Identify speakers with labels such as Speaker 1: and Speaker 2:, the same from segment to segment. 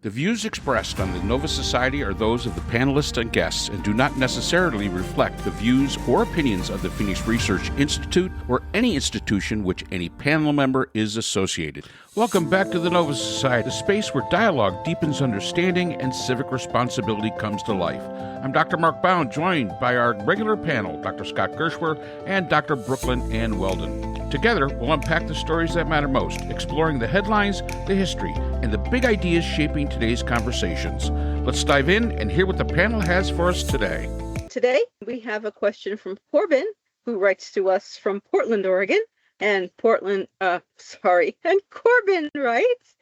Speaker 1: The views expressed on the Nova Society are those of the panelists and guests and do not necessarily reflect the views or opinions of the Phoenix Research Institute or any institution which any panel member is associated. Welcome back to the Nova Society, a space where dialogue deepens understanding and civic responsibility comes to life. I'm Dr. Mark Bound, joined by our regular panel, Dr. Scott Gershwer and Dr. Brooklyn Ann Weldon. Together, we'll unpack the stories that matter most, exploring the headlines, the history, and the big ideas shaping today's conversations. Let's dive in and hear what the panel has for us today.
Speaker 2: Today, we have a question from Corbin, who writes to us from Portland, Oregon. And Corbin writes,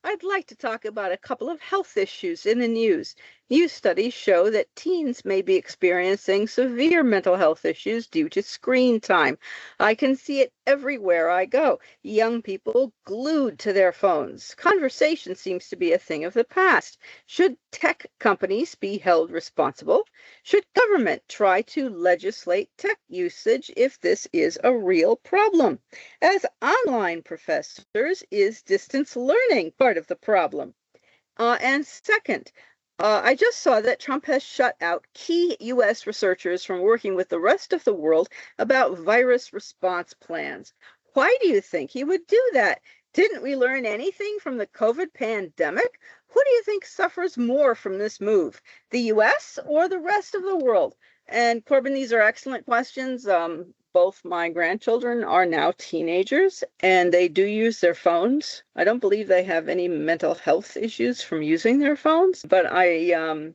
Speaker 2: I'd like to talk about a couple of health issues in the news. New studies show that teens may be experiencing severe mental health issues due to screen time. I can see it everywhere I go. Young people glued to their phones. Conversation seems to be a thing of the past. Should tech companies be held responsible? Should government try to legislate tech usage if this is a real problem? As online professors, is distance learning part of the problem? And second, I just saw that Trump has shut out key U.S. researchers from working with the rest of the world about virus response plans. Why do you think he would do that? Didn't we learn anything from the COVID pandemic? Who do you think suffers more from this move, the U.S. or the rest of the world? And Corbin, these are excellent questions. Both my grandchildren are now teenagers, and they do use their phones. I don't believe they have any mental health issues from using their phones, but I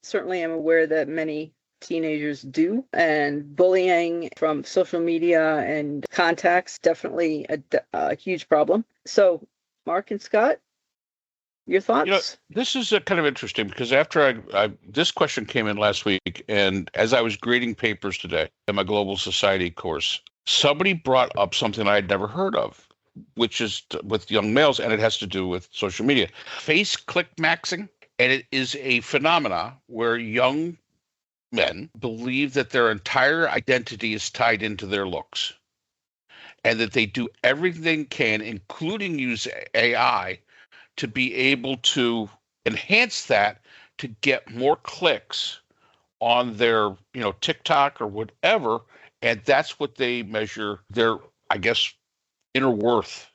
Speaker 2: certainly am aware that many teenagers do. And bullying from social media and contacts, definitely a huge problem. So, Mark and Scott, your thoughts?
Speaker 1: This is kind of interesting because after this question came in last week, and as I was grading papers today in my Global Society course, somebody brought up something I'd never heard of, which is with young males, and it has to do with social media. Face click maxing, and it is a phenomena where young men believe that their entire identity is tied into their looks, and that they do everything they can, including use AI, to be able to enhance that to get more clicks on their, TikTok or whatever. And that's what they measure their, I guess, inner worth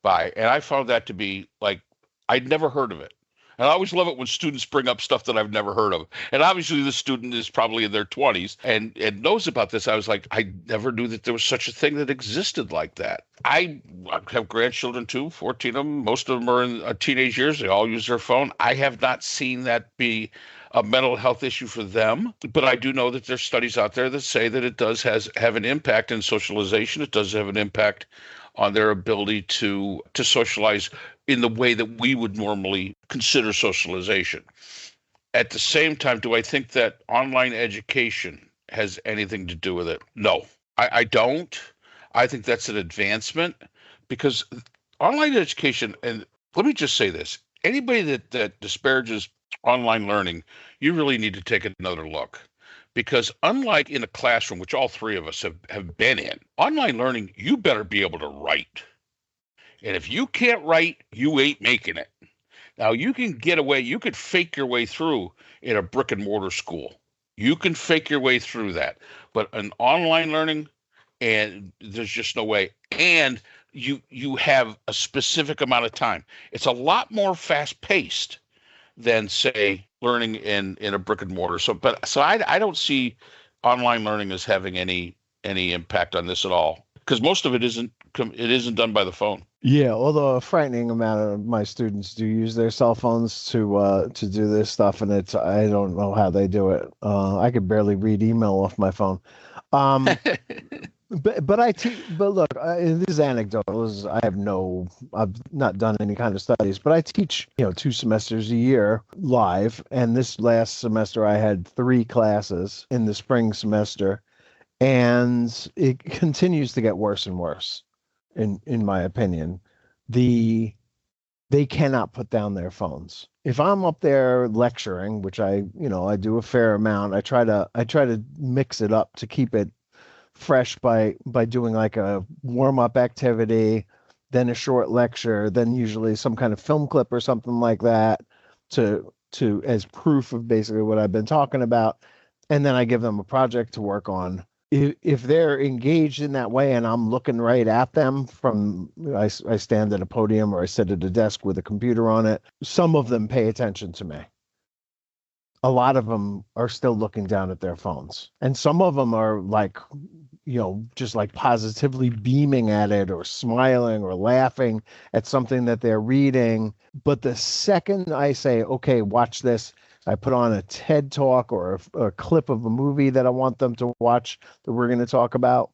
Speaker 1: by. And I found that to be I'd never heard of it. And I always love it when students bring up stuff that I've never heard of. And obviously the student is probably in their 20s and knows about this. I was like, I never knew that there was such a thing that existed like that. I have grandchildren too, 14 of them. Most of them are in teenage years. They all use their phone. I have not seen that be a mental health issue for them. But I do know that there's studies out there that say that it does have an impact in socialization. It does have an impact on their ability to socialize in the way that we would normally consider socialization. At the same time, do I think that online education has anything to do with it? No, I don't. I think that's an advancement because online education, and let me just say this, anybody that disparages online learning, you really need to take another look. Because unlike in a classroom, which all three of us have been in, online learning, you better be able to write. And if you can't write, you ain't making it. Now, you could fake your way through in a brick and mortar school. You can fake your way through that. But an online learning, and there's just no way. And you have a specific amount of time. It's a lot more fast-paced than, say, learning in a brick and mortar. So I don't see online learning as having any impact on this at all, because most of it isn't done by the phone.
Speaker 3: Yeah, although a frightening amount of my students do use their cell phones to do this stuff, and I don't know how they do it. I could barely read email off my phone. But look, this is anecdotal. I've not done any kind of studies, but I teach 2 semesters a year live, and this last semester I had 3 classes in the spring semester, and it continues to get worse and worse. In my opinion, they cannot put down their phones. If I'm up there lecturing, which I do a fair amount, I try to mix it up to keep it fresh by doing like a warm-up activity, then a short lecture, then usually some kind of film clip or something like that. to as proof of basically what I've been talking about. And then I give them a project to work on. If they're engaged in that way and I'm looking right at them from, I stand at a podium or I sit at a desk with a computer on it, some of them pay attention to me. A lot of them are still looking down at their phones. And some of them are like, just like positively beaming at it or smiling or laughing at something that they're reading. But the second I say, okay, watch this, I put on a TED talk or a clip of a movie that I want them to watch that we're going to talk about,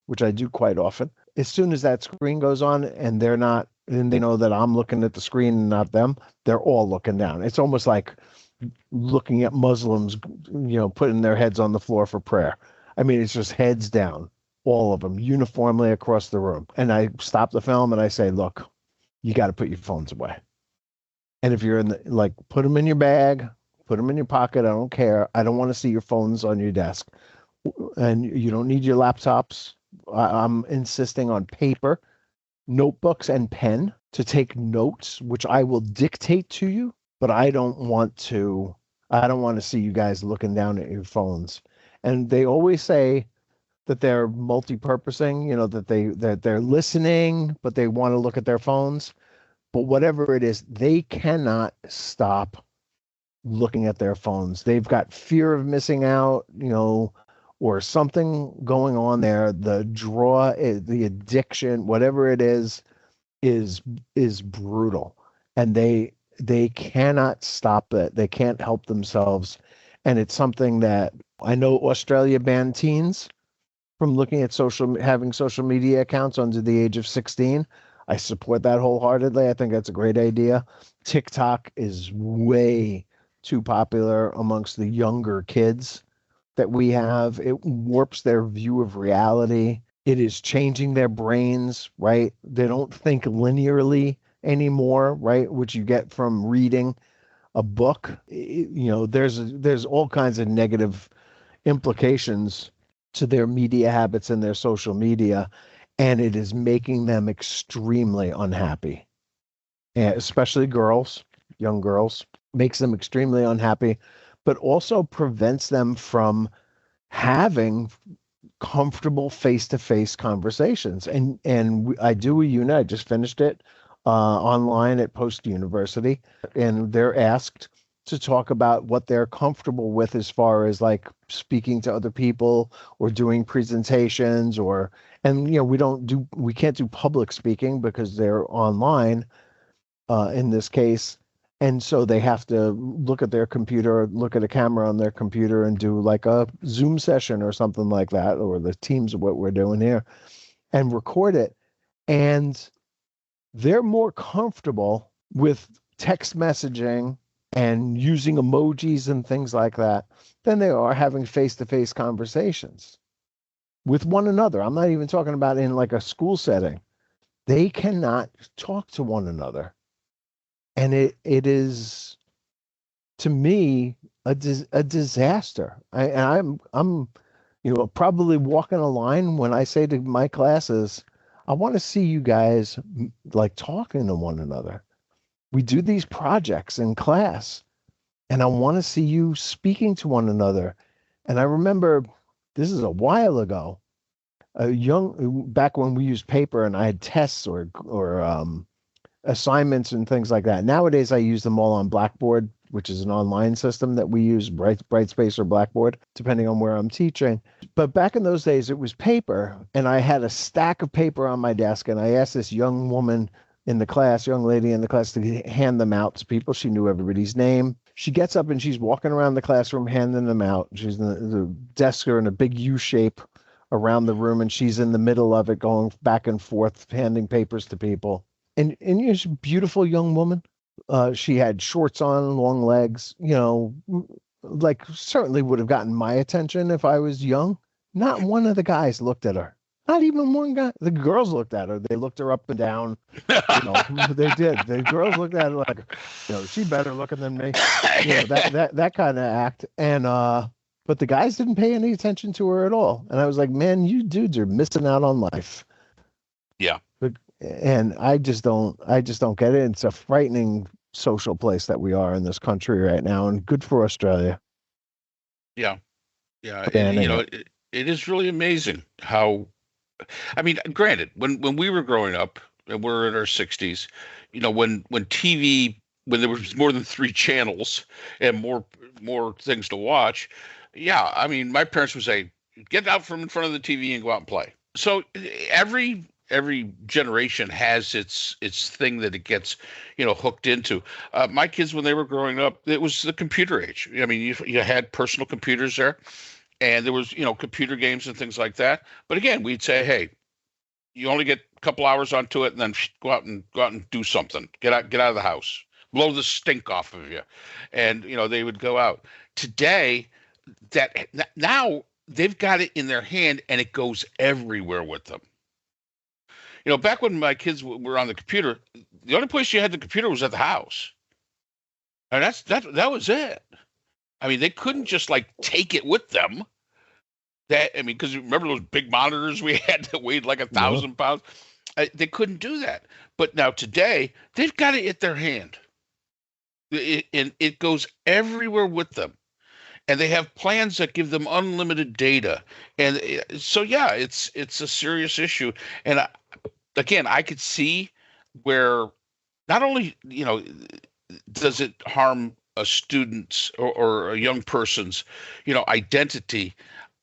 Speaker 3: which I do quite often. As soon as that screen goes on and they're not, and they know that I'm looking at the screen and not them, they're all looking down. It's almost like looking at Muslims, putting their heads on the floor for prayer. I mean, it's just heads down, all of them, uniformly across the room. And I stop the film and I say, look, you got to put your phones away. And if you're put them in your bag, put them in your pocket. I don't care. I don't want to see your phones on your desk. And you don't need your laptops. I'm insisting on paper, notebooks, and pen to take notes, which I will dictate to you. But I don't want to see you guys looking down at your phones. And they always say that they're multi-purposing, that they're listening, but they want to look at their phones. But whatever it is, they cannot stop looking at their phones. They've got fear of missing out, or something going on there. The draw, the addiction, whatever it is brutal. And they cannot stop it. They can't help themselves. And it's something that I know Australia banned teens from looking at having social media accounts under the age of 16. I support that wholeheartedly. I think that's a great idea. TikTok is way too popular amongst the younger kids that we have. It warps their view of reality. It is changing their brains, right? They don't think linearly anymore, right? Which you get from reading a book. There's all kinds of negative implications to their media habits and their social media, and it is making them extremely unhappy. And especially girls, young girls, makes them extremely unhappy, but also prevents them from having comfortable face-to-face conversations. And I do a unit, I just finished it online at Post University, and they're asked to talk about what they're comfortable with as far as like speaking to other people or doing presentations we can't do public speaking because they're online in this case. And so they have to look at their computer, look at a camera on their computer and do like a Zoom session or something like that, or the Teams of what we're doing here, and record it. And they're more comfortable with text messaging and using emojis and things like that than they are having face-to-face conversations with one another. I'm not even talking about in like a school setting. They cannot talk to one another. And it is, to me, a disaster. I'm probably walking a line when I say to my classes, I want to see you guys like talking to one another. We do these projects in class, and I want to see you speaking to one another. And I remember, this is a while ago, back when we used paper and I had tests or assignments and things like that. Nowadays, I use them all on Blackboard, which is an online system that we use, Brightspace or Blackboard, depending on where I'm teaching. But back in those days, it was paper, and I had a stack of paper on my desk, and I asked this young lady in the class, to hand them out to people. She knew everybody's name. She gets up and she's walking around the classroom handing them out. She's the desks are in a big U shape around the room, and she's in the middle of it going back and forth, handing papers to people. And she's a beautiful young woman. She had shorts on, long legs, like certainly would have gotten my attention if I was young. Not one of the guys looked at her. Not even one guy. The girls looked at her. They looked her up and down. They did. The girls looked at her like, she better looking than me. That kind of act. And but the guys didn't pay any attention to her at all. And I was like, man, you dudes are missing out on life.
Speaker 1: Yeah.
Speaker 3: And I just don't get it. It's a frightening social place that we are in this country right now, and good for Australia.
Speaker 1: Yeah. Yeah.
Speaker 3: Banning it.
Speaker 1: It is really amazing how, I mean, granted, when we were growing up and we're in our 60s, when TV, when there was more than three channels and more things to watch, yeah, I mean, my parents would say, get out from in front of the TV and go out and play. So every generation has its thing that it gets, hooked into. My kids, when they were growing up, it was the computer age. I mean, you had personal computers there, and there was, computer games and things like that. But again, we'd say, hey, you only get a couple hours onto it, and then go out and do something. Get out of the house, blow the stink off of you, and they would go out. Today, that now they've got it in their hand, and it goes everywhere with them. Back when my kids were on the computer, the only place you had the computer was at the house, and that was it. I mean, they couldn't just like take it with them. Because remember those big monitors we had that weighed like 1,000 pounds? They couldn't do that. But now today, they've got it at their hand. And it goes everywhere with them. And they have plans that give them unlimited data. And so, yeah, it's a serious issue. And again, I could see where not only, does it harm a student's or a young person's, identity.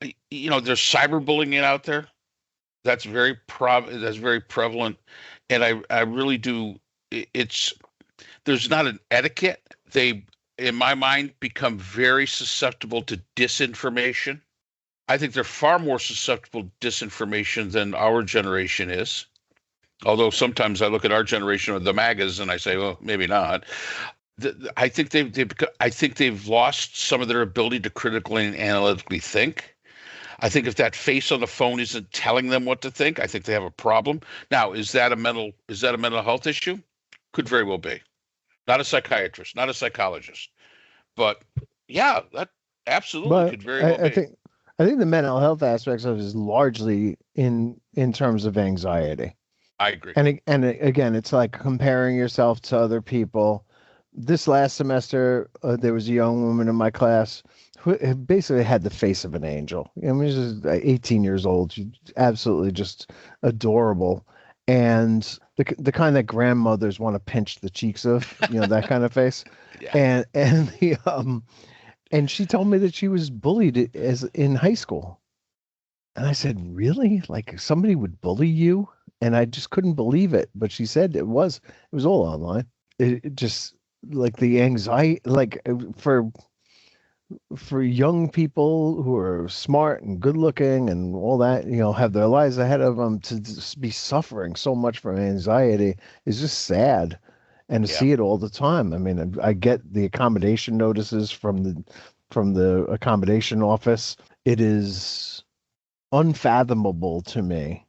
Speaker 1: There's cyberbullying out there. That's very prevalent, and I really do. There's not an etiquette. They, in my mind, become very susceptible to disinformation. I think they're far more susceptible to disinformation than our generation is. Although sometimes I look at our generation of the MAGAs and I say, well, maybe not. I think they've lost some of their ability to critically and analytically think. I think if that face on the phone isn't telling them what to think, I think they have a problem. Now, is that a mental health issue? Could very well be. Not a psychiatrist, not a psychologist, but yeah, that absolutely could very well be.
Speaker 3: I think the mental health aspects of it is largely in terms of anxiety.
Speaker 1: I agree.
Speaker 3: And again, it's like comparing yourself to other people. This last semester, there was a young woman in my class who basically had the face of an angel. I mean, she's 18 years old. She's absolutely just adorable. And the kind that grandmothers want to pinch the cheeks of, that kind of face. Yeah. And she told me that she was bullied as in high school. And I said, really? Like somebody would bully you? And I just couldn't believe it. But she said it was all online. It just like the anxiety, like for young people who are smart and good looking and all that, have their lives ahead of them, to just be suffering so much from anxiety is just sad. And to see it all the time. I mean, I get the accommodation notices from the accommodation office. It is unfathomable to me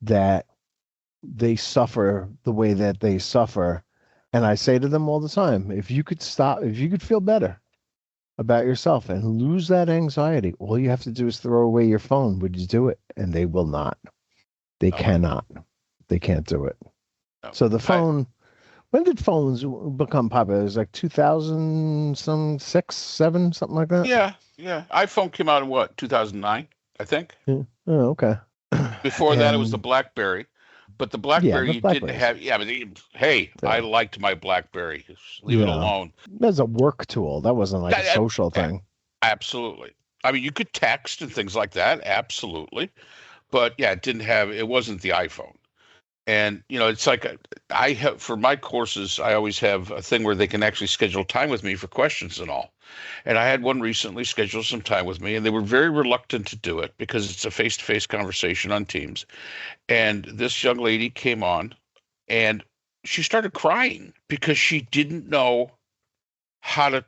Speaker 3: that they suffer the way that they suffer. And I say to them all the time, if you could feel better about yourself and lose that anxiety, all you have to do is throw away your phone. Would you do it? And they will not. They cannot. They can't do it. No. So the phone, when did phones become popular? It was like 2006, 7, something like that?
Speaker 1: Yeah. iPhone came out in what, 2009, I think?
Speaker 3: Yeah. Oh, okay.
Speaker 1: Before that, it was the BlackBerry. But the BlackBerry didn't have. Yeah, but I liked my BlackBerry. Leave it alone.
Speaker 3: That was a work tool. That wasn't like a social thing.
Speaker 1: Absolutely. I mean, you could text and things like that. Absolutely. But yeah, it wasn't the iPhone. And, it's like for my courses, I always have a thing where they can actually schedule time with me for questions and all. And I had one recently schedule some time with me, and they were very reluctant to do it because it's a face-to-face conversation on Teams. And this young lady came on, and she started crying because she didn't know how to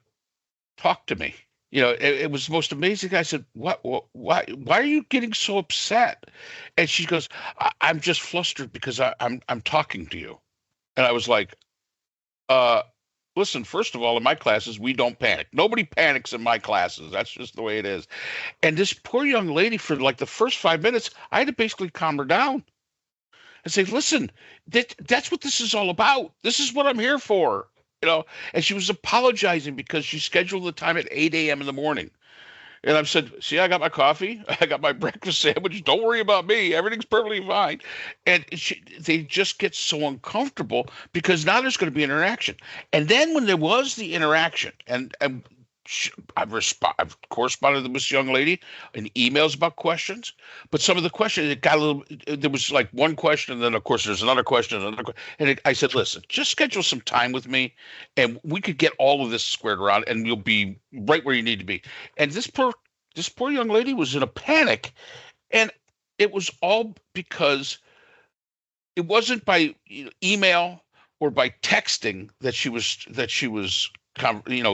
Speaker 1: talk to me. It was the most amazing. I said, "What? Why are you getting so upset?" And she goes, "I'm just flustered because I'm talking to you." And I was like, listen, first of all, in my classes, we don't panic. Nobody panics in my classes. That's just the way it is." And this poor young lady, for like the first 5 minutes, I had to basically calm her down and say, "Listen, that's what this is all about. This is what I'm here for. you know, and she was apologizing because she scheduled the time at 8 a.m. in the morning. And I've said, see, I got my coffee, I got my breakfast sandwich. Don't worry about me. Everything's perfectly fine. And they just get so uncomfortable because now there's going to be an interaction. And then when there was the interaction, and I've corresponded with this young lady in emails about questions, but some of the questions, it got a little, there was like one question, and then of course there's another question, I said, listen, just schedule some time with me, and we could get all of this squared around, and you'll be right where you need to be. And this poor young lady was in a panic, and it was all because it wasn't by email or by texting that she was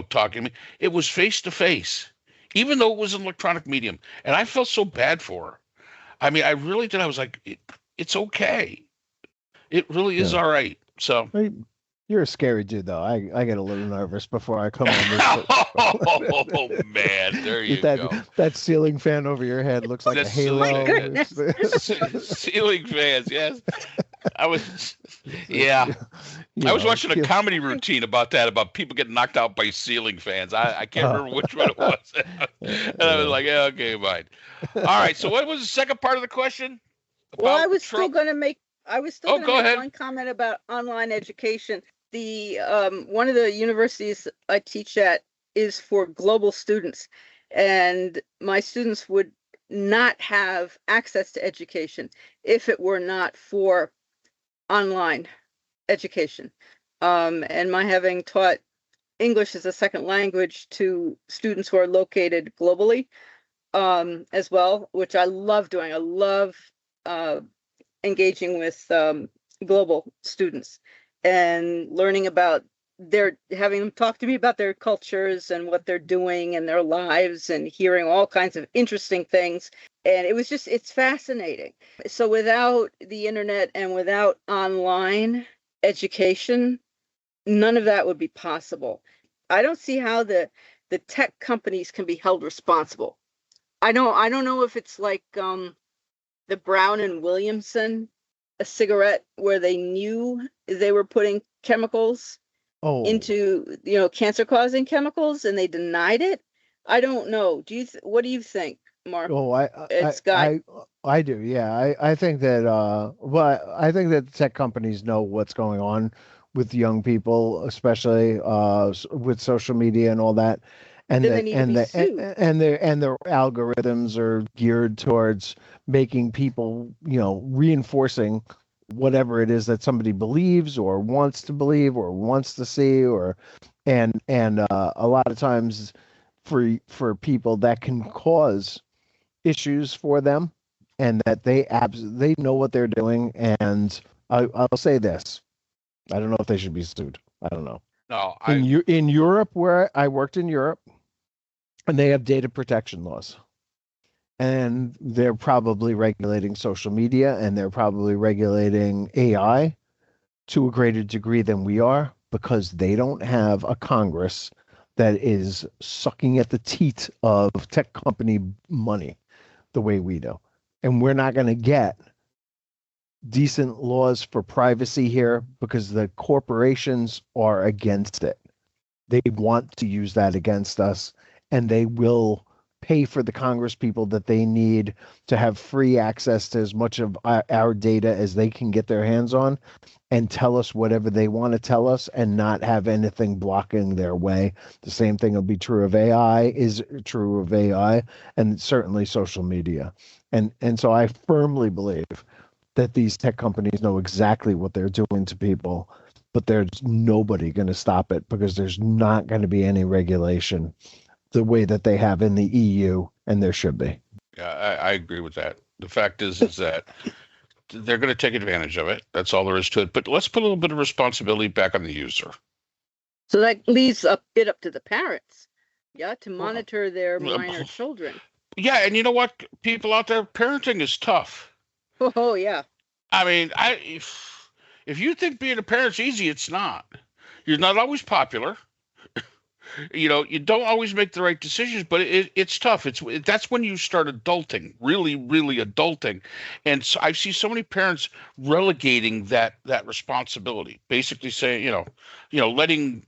Speaker 1: talking to me. It was face to face, even though it was an electronic medium. And I felt so bad for her. I mean, I really did. I was like, it's okay. It really is all right. So
Speaker 3: you're a scary dude, though. I get a little nervous before I come on this.
Speaker 1: Oh man, there you go.
Speaker 3: That ceiling fan over your head looks like a halo.
Speaker 1: Ceiling fans, yes. I was watching a comedy routine about that, about people getting knocked out by ceiling fans. I can't remember which one it was. And I was like, yeah, okay, fine. All right. So what was the second part of the question?
Speaker 2: Well, I was still going to make
Speaker 1: ahead.
Speaker 2: one comment about online education. The one of the universities I teach at is for global students, and my students would not have access to education if it were not for online education. And my having taught English as a second language to students who are located globally as well, which I love doing. I love engaging with global students and learning about having them talk to me about their cultures and what they're doing and their lives, and hearing all kinds of interesting things. And it's fascinating. So without the internet and without online education, none of that would be possible. I don't see how the tech companies can be held responsible. I don't know if it's like the Brown and Williamson, a cigarette where they knew they were putting chemicals into, cancer-causing chemicals, and they denied it. I don't know. What do you think, Mark?
Speaker 3: I do. Yeah, I think that. I think that tech companies know what's going on with young people, especially with social media and all that, and their algorithms are geared towards making people, reinforcing whatever it is that somebody believes or wants to believe or wants to see, and a lot of times for people that can cause issues for them, and that they know what they're doing. And I'll say this: I don't know if they should be sued. I don't know.
Speaker 1: No,
Speaker 3: in Europe, where I worked in Europe, and they have data protection laws. And they're probably regulating social media, and they're probably regulating AI to a greater degree than we are, because they don't have a Congress that is sucking at the teat of tech company money the way we do. And we're not going to get decent laws for privacy here because the corporations are against it. They want to use that against us, and they will pay for the Congress people that they need to have free access to as much of our data as they can get their hands on, and tell us whatever they want to tell us and not have anything blocking their way. The same thing will be true of AI, and certainly social media. And so I firmly believe that these tech companies know exactly what they're doing to people, but there's nobody going to stop it, because there's not going to be any regulation the way that they have in the EU, and there should be.
Speaker 1: Yeah, I agree with that. The fact is that they're going to take advantage of it. That's all there is to it. But let's put a little bit of responsibility back on the user.
Speaker 2: So that leaves a bit up to the parents, to monitor their minor children.
Speaker 1: Yeah, and you know what? People out there, parenting is tough.
Speaker 2: Oh, yeah.
Speaker 1: I mean, if you think being a parent's easy, it's not. You're not always popular. You don't always make the right decisions, but it's tough. That's when you start adulting, really, really adulting. And so I see so many parents relegating that responsibility, basically saying, letting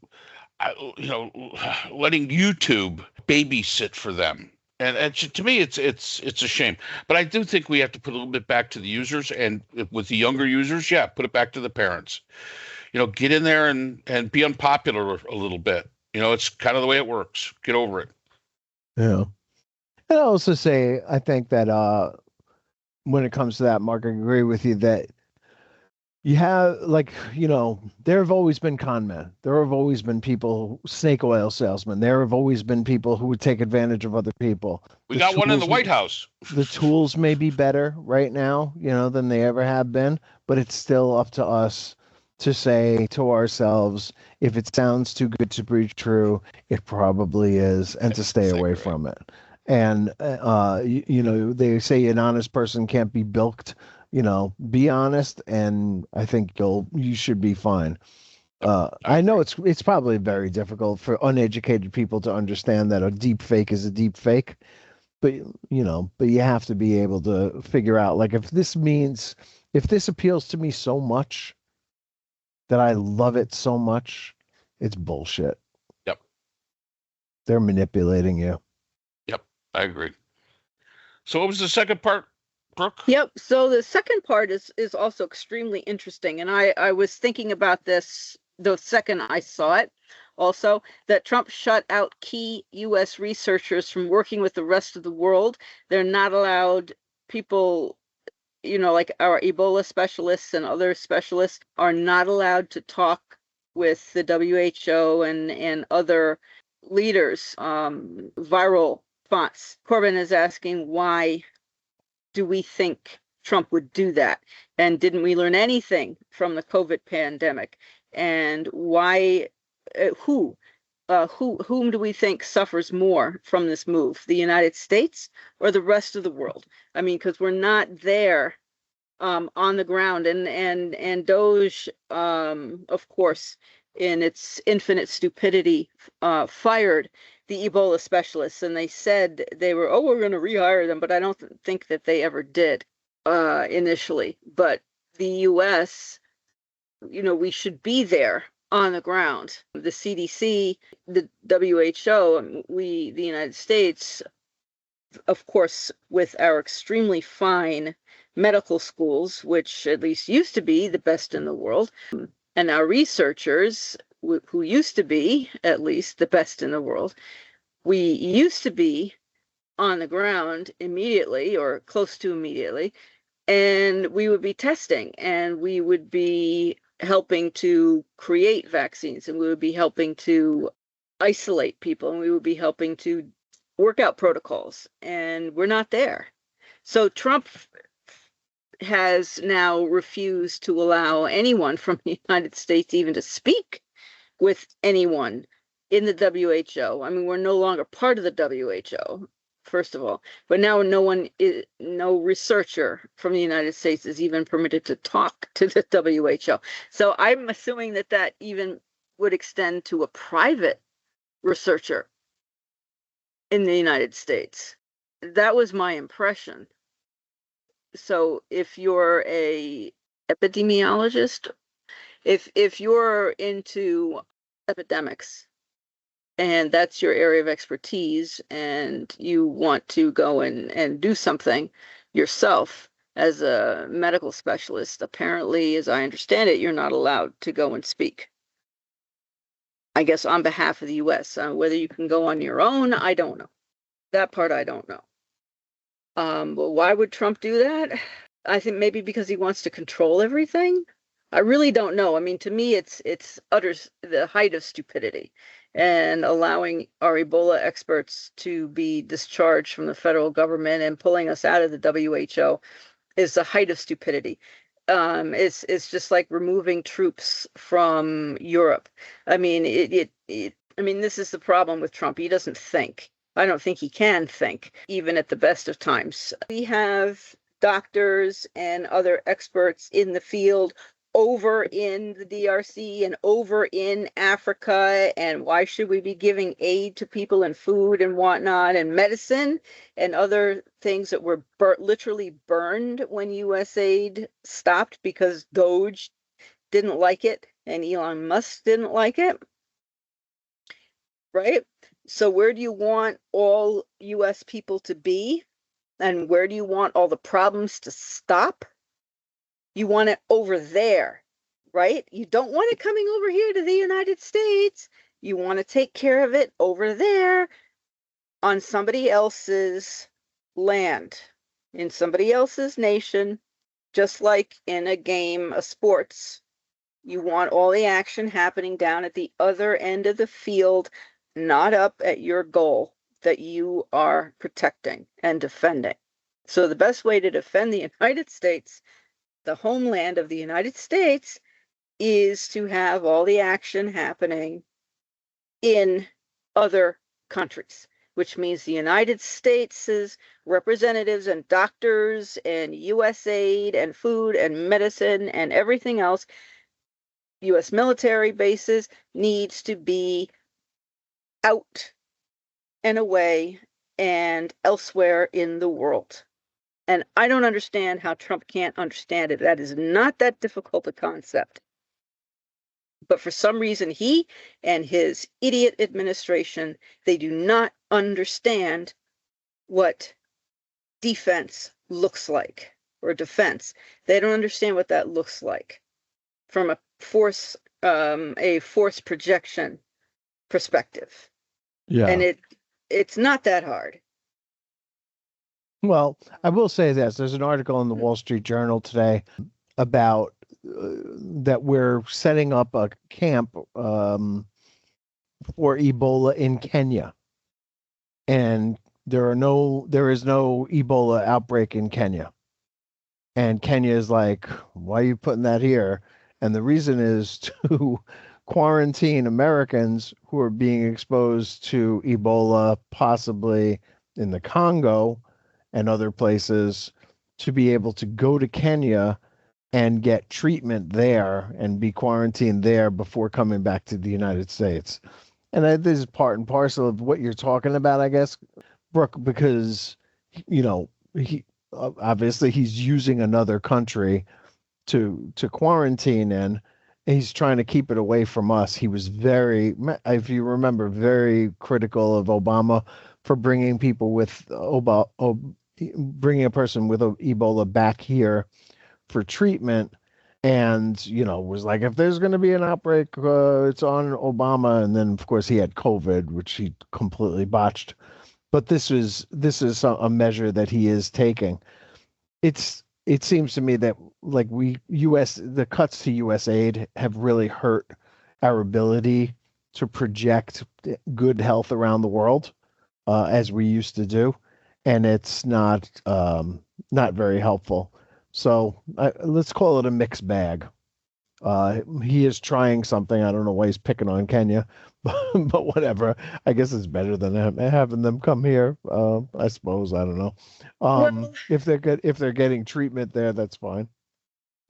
Speaker 1: letting YouTube babysit for them. And to me, it's a shame. But I do think we have to put a little bit back to the users, and with the younger users, yeah, put it back to the parents. Get in there and be unpopular a little bit. It's kind of the way it works. Get over it.
Speaker 3: Yeah. And I also say, I think that when it comes to that, Mark, I agree with you that you have, like, there have always been con men. There have always been people, snake oil salesmen. There have always been people who would take advantage of other people.
Speaker 1: We got one in the White House.
Speaker 3: The tools may be better right now, than they ever have been, but it's still up to us to say to ourselves, if it sounds too good to be true, it probably is, and to stay away from it. And, they say an honest person can't be bilked. Be honest, and I think you should be fine. I know it's probably very difficult for uneducated people to understand that a deep fake is a deep fake, but you have to be able to figure out, like, if this appeals to me so much that I love it so much, it's bullshit.
Speaker 1: Yep.
Speaker 3: They're manipulating you.
Speaker 1: Yep, I agree. So what was the second part, Brooke?
Speaker 2: Yep. So the second part is also extremely interesting. And I was thinking about this the second I saw it also, that Trump shut out key U.S. researchers from working with the rest of the world. They're not allowed people, like our Ebola specialists and other specialists are not allowed to talk with the WHO and other leaders, viral spots. Corbin is asking, why do we think Trump would do that? And didn't we learn anything from the COVID pandemic? And why, whom do we think suffers more from this move? The United States or the rest of the world? I mean, because we're not there on the ground. And Doge, of course, in its infinite stupidity, fired the Ebola specialists, and they said we're going to rehire them, but I don't think that they ever did initially. But the U.S., we should be there on the ground. The CDC, the WHO, the United States, of course, with our extremely fine medical schools, which at least used to be the best in the world, and our researchers, who used to be at least the best in the world, we used to be on the ground immediately or close to immediately, and we would be testing, and we would be helping to create vaccines, and we would be helping to isolate people, and we would be helping to work out protocols, and we're not there. So Trump has now refused to allow anyone from the United States even to speak with anyone in the WHO. I mean, we're no longer part of the WHO, first of all, but now no researcher from the United States is even permitted to talk to the WHO. So I'm assuming that even would extend to a private researcher in the United States. That was my impression. So if you're a epidemiologist, if you're into epidemics and that's your area of expertise, and you want to go and do something yourself as a medical specialist, apparently, as I understand it, you're not allowed to go and speak, I guess, on behalf of the U.S. Whether you can go on your own, I don't know. That part I don't know. But why would Trump do that? I think maybe because he wants to control everything. I really don't know. I mean, to me, it's the height of stupidity, and allowing our Ebola experts to be discharged from the federal government and pulling us out of the WHO is the height of stupidity. It's just like removing troops from Europe. I mean, I mean, this is the problem with Trump. He doesn't think. I don't think he can think, even at the best of times. We have doctors and other experts in the field over in the DRC and over in Africa, and why should we be giving aid to people and food and whatnot and medicine and other things that were literally burned when US aid stopped because Doge didn't like it and Elon Musk didn't like it, right? So where do you want all US people to be? And where do you want all the problems to stop? You want it over there, right? You don't want it coming over here to the United States. You want to take care of it over there on somebody else's land, in somebody else's nation, just like in a game of sports. You want all the action happening down at the other end of the field, not up at your goal that you are protecting and defending. So the best way to defend the United States, the homeland of the United States, is to have all the action happening in other countries, which means the United States' representatives and doctors and US aid and food and medicine and everything else, US military bases, needs to be out and away and elsewhere in the world. And I don't understand how Trump can't understand it. That is not that difficult a concept. But for some reason, he and his idiot administration, they do not understand what defense looks like, or defense. They don't understand what that looks like from a force projection perspective.
Speaker 3: Yeah.
Speaker 2: And it's not that hard.
Speaker 3: Well, I will say this. There's an article in the Wall Street Journal today about that we're setting up a camp for Ebola in Kenya. And there is no Ebola outbreak in Kenya. And Kenya is like, why are you putting that here? And the reason is to quarantine Americans who are being exposed to Ebola, possibly in the Congo and other places, to be able to go to Kenya and get treatment there and be quarantined there before coming back to the United States. And this is part and parcel of what you're talking about, I guess, Brooke, because, he obviously he's using another country to quarantine in. He's trying to keep it away from us. He was very, if you remember, very critical of Obama for bringing people with bringing a person with Ebola back here for treatment, and was like, if there's going to be an outbreak, it's on Obama. And then of course he had COVID, which he completely botched. But this is a measure that he is taking. It seems to me that like the cuts to US aid have really hurt our ability to project good health around the world as we used to do, and it's not very helpful. So let's call it a mixed bag. He is trying something. I don't know why he's picking on Kenya, but whatever. I guess it's better than having them come here. I suppose. I don't know. If they're getting treatment there, that's fine.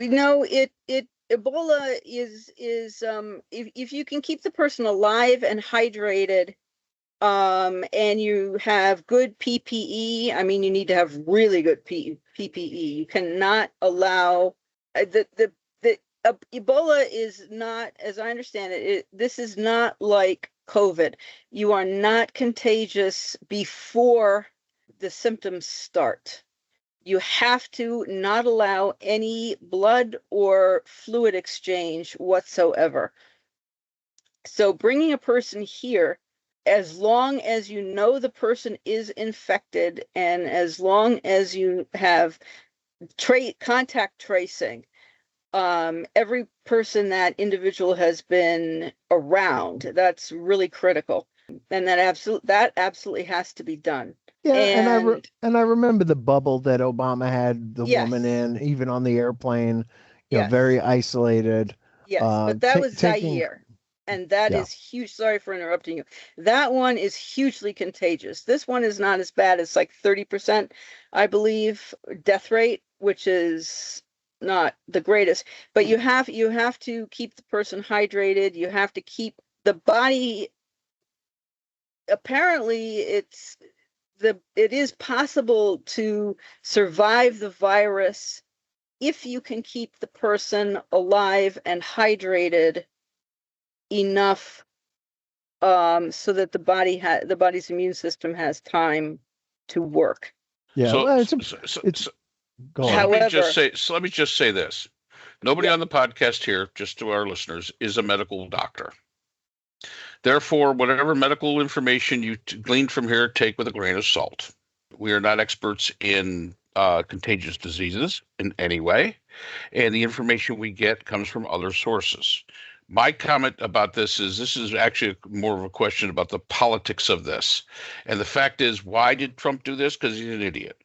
Speaker 2: Ebola is if you can keep the person alive and hydrated, and you have good PPE. I mean, you need to have really good PPE. You cannot allow the Ebola is not, as I understand it, this is not like COVID. You are not contagious before the symptoms start. You have to not allow any blood or fluid exchange whatsoever. So bringing a person here, as long as you know the person is infected and as long as you have contact tracing, every person that individual has been around, that's really critical. And that absolutely has to be done.
Speaker 3: Yeah, and I remember the bubble that Obama had the woman in, even on the airplane, very isolated.
Speaker 2: Yes, but that was Zaire, and that is huge. Sorry for interrupting you. That one is hugely contagious. This one is not as bad. It's like 30%, I believe, death rate, which is not the greatest, but you have to keep the person hydrated. You have to keep the body. Apparently, it is possible to survive the virus if you can keep the person alive and hydrated enough, so that the body's immune system has time to work.
Speaker 3: Yeah,
Speaker 1: So,
Speaker 3: well, go on.
Speaker 1: let me
Speaker 2: However-
Speaker 1: just say this. Nobody
Speaker 2: Yeah.
Speaker 1: on the podcast here, just to our listeners, is a medical doctor. Therefore, whatever medical information you glean from here, take with a grain of salt. We are not experts in contagious diseases in any way, and the information we get comes from other sources. My comment about this is actually more of a question about the politics of this. And the fact is, why did Trump do this? Because he's an idiot.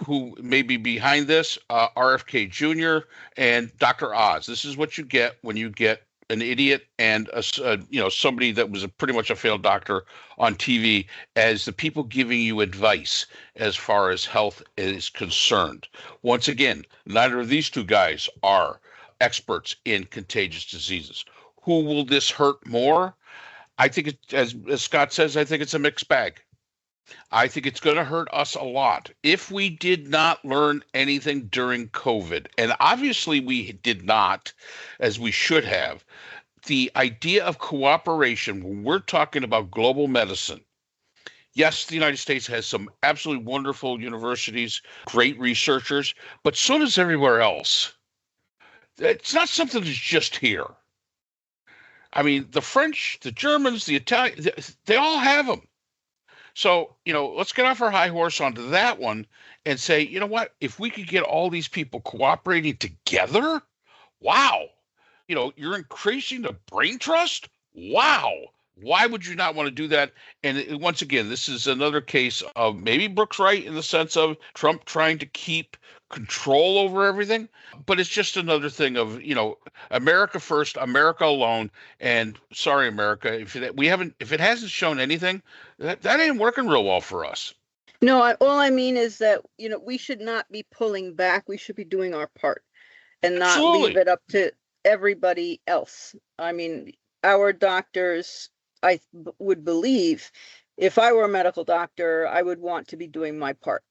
Speaker 1: Who may be behind this? RFK Jr. and Dr. Oz. This is what you get when you get an idiot and somebody that was pretty much a failed doctor on TV as the people giving you advice as far as health is concerned. Once again, neither of these two guys are experts in contagious diseases. Who will this hurt more? I think, as Scott says, I think it's a mixed bag. I think it's going to hurt us a lot if we did not learn anything during COVID. And obviously we did not, as we should have. The idea of cooperation, when we're talking about global medicine, yes, the United States has some absolutely wonderful universities, great researchers, but so does everywhere else. It's not something that's just here. I mean, the French, the Germans, the Italians, they all have them. So, let's get off our high horse onto that one and say, you know what? If we could get all these people cooperating together, wow. You're increasing the brain trust? Wow. Why would you not want to do that? And once again, this is another case of maybe Brooks right in the sense of Trump trying to keep control over everything, but it's just another thing of, America first, America alone. And sorry, America, if it hasn't shown anything, that ain't working real well for us.
Speaker 2: No, all I mean is that, we should not be pulling back. We should be doing our part and not
Speaker 1: Absolutely.
Speaker 2: leave it up to everybody else. I mean, our doctors, I would believe, if I were a medical doctor, I would want to be doing my part.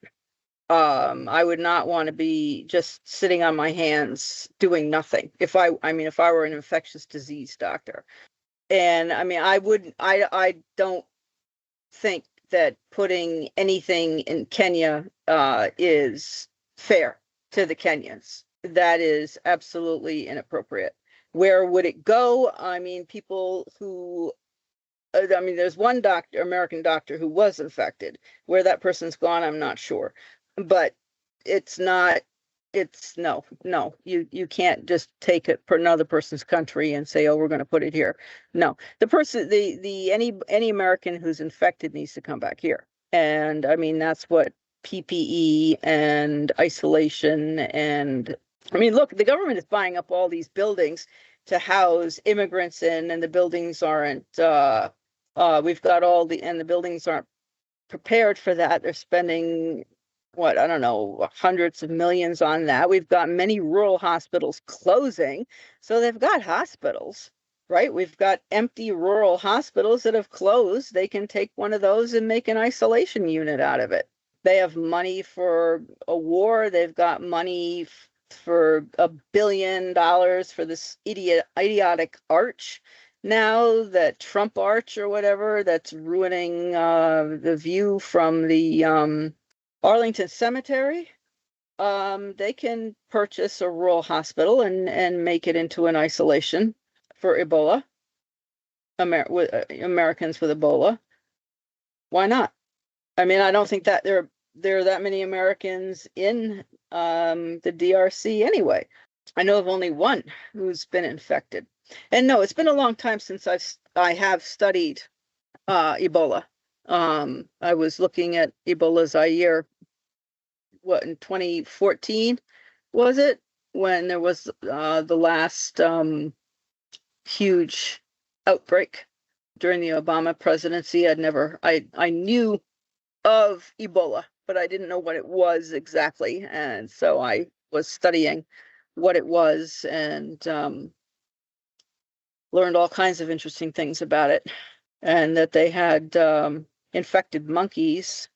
Speaker 2: I would not want to be just sitting on my hands doing nothing. If I were an infectious disease doctor, and I don't think that putting anything in Kenya is fair to the Kenyans. That is absolutely inappropriate. Where would it go? I mean, people who, there's one American doctor who was infected. Where that person's gone, I'm not sure. But no, you can't just take it for another person's country and say, oh, we're going to put it here. No, any American who's infected needs to come back here. And that's what PPE and isolation and, look, the government is buying up all these buildings to house immigrants in, and the buildings aren't, the buildings aren't prepared for that. They're spending, hundreds of millions on that. We've got many rural hospitals closing. So they've got hospitals, right? We've got empty rural hospitals that have closed. They can take one of those and make an isolation unit out of it. They have money for a war. They've got money for $1 billion for this idiotic arch. Now, that Trump arch or whatever, that's ruining the view from the Arlington Cemetery. They can purchase a rural hospital and make it into an isolation for Ebola, Americans with Ebola. Why not? I don't think that there are that many Americans in the DRC anyway. I know of only one who's been infected. And no, it's been a long time since I have studied Ebola. I was looking at Ebola Zaire, in 2014, was it? When there was the last huge outbreak during the Obama presidency. I knew of Ebola, but I didn't know what it was exactly. And so I was studying what it was, and learned all kinds of interesting things about it, and that they had infected monkeys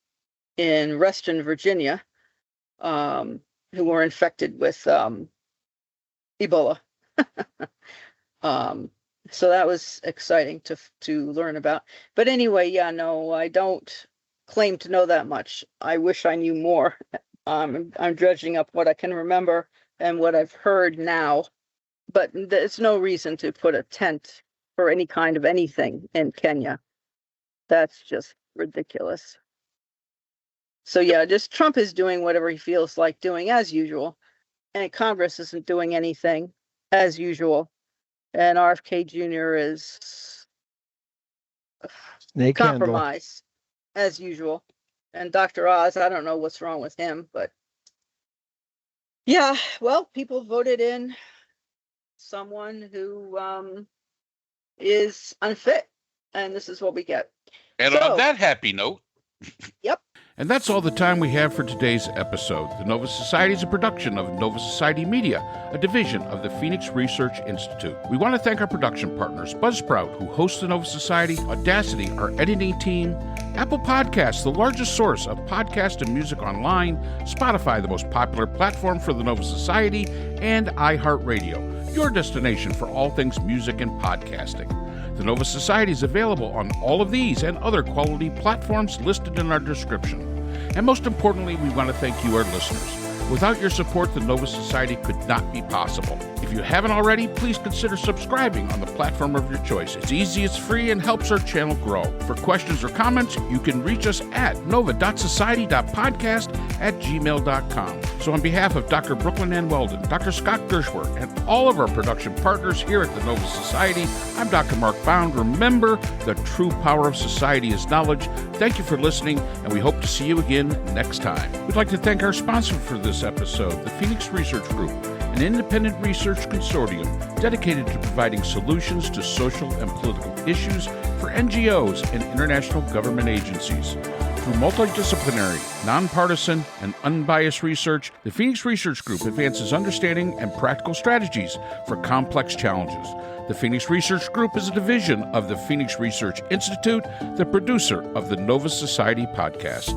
Speaker 2: in Reston, Virginia, who were infected with Ebola. So that was exciting to learn about. But anyway, yeah, no, I don't claim to know that much. I wish I knew more. I'm dredging up what I can remember and what I've heard now. But there's no reason to put a tent for any kind of anything in Kenya. That's just ridiculous. So yeah, just Trump is doing whatever he feels like doing as usual. And Congress isn't doing anything as usual. And RFK Jr. is
Speaker 3: Snake handle.
Speaker 2: compromised as usual. And Dr. Oz, I don't know what's wrong with him, but yeah, well, people voted in someone who is unfit, and this is what we get.
Speaker 1: And
Speaker 2: So-
Speaker 1: on that happy note.
Speaker 2: Yep.
Speaker 1: And that's all the time we have for today's episode. The Nova Society is a production of Nova Society Media, a division of the Phoenix Research Institute. We want to thank our production partners, Buzzsprout, who hosts the Nova Society, Audacity, our editing team, Apple Podcasts, the largest source of podcast and music online, Spotify, the most popular platform for the Nova Society, and iHeartRadio, your destination for all things music and podcasting. The Nova Society is available on all of these and other quality platforms listed in our description. And most importantly, we want to thank you, our listeners. Without your support, the Nova Society could not be possible. If you haven't already, please consider subscribing on the platform of your choice. It's easy, it's free, and helps our channel grow. For questions or comments, you can reach us at nova.society.podcast@gmail.com. So on behalf of Dr. Brooklyn Ann Weldon, Dr. Scott Gershworth, and all of our production partners here at the Nova Society, I'm Dr. Mark Bound. Remember, the true power of society is knowledge. Thank you for listening, and we hope to see you again next time. We'd like to thank our sponsor for this episode, the Phoenix Research Group, an independent research consortium dedicated to providing solutions to social and political issues for NGOs and international government agencies. Through multidisciplinary, nonpartisan, and unbiased research, the Phoenix Research Group advances understanding and practical strategies for complex challenges. The Phoenix Research Group is a division of the Phoenix Research Institute, the producer of the Nova Society podcast.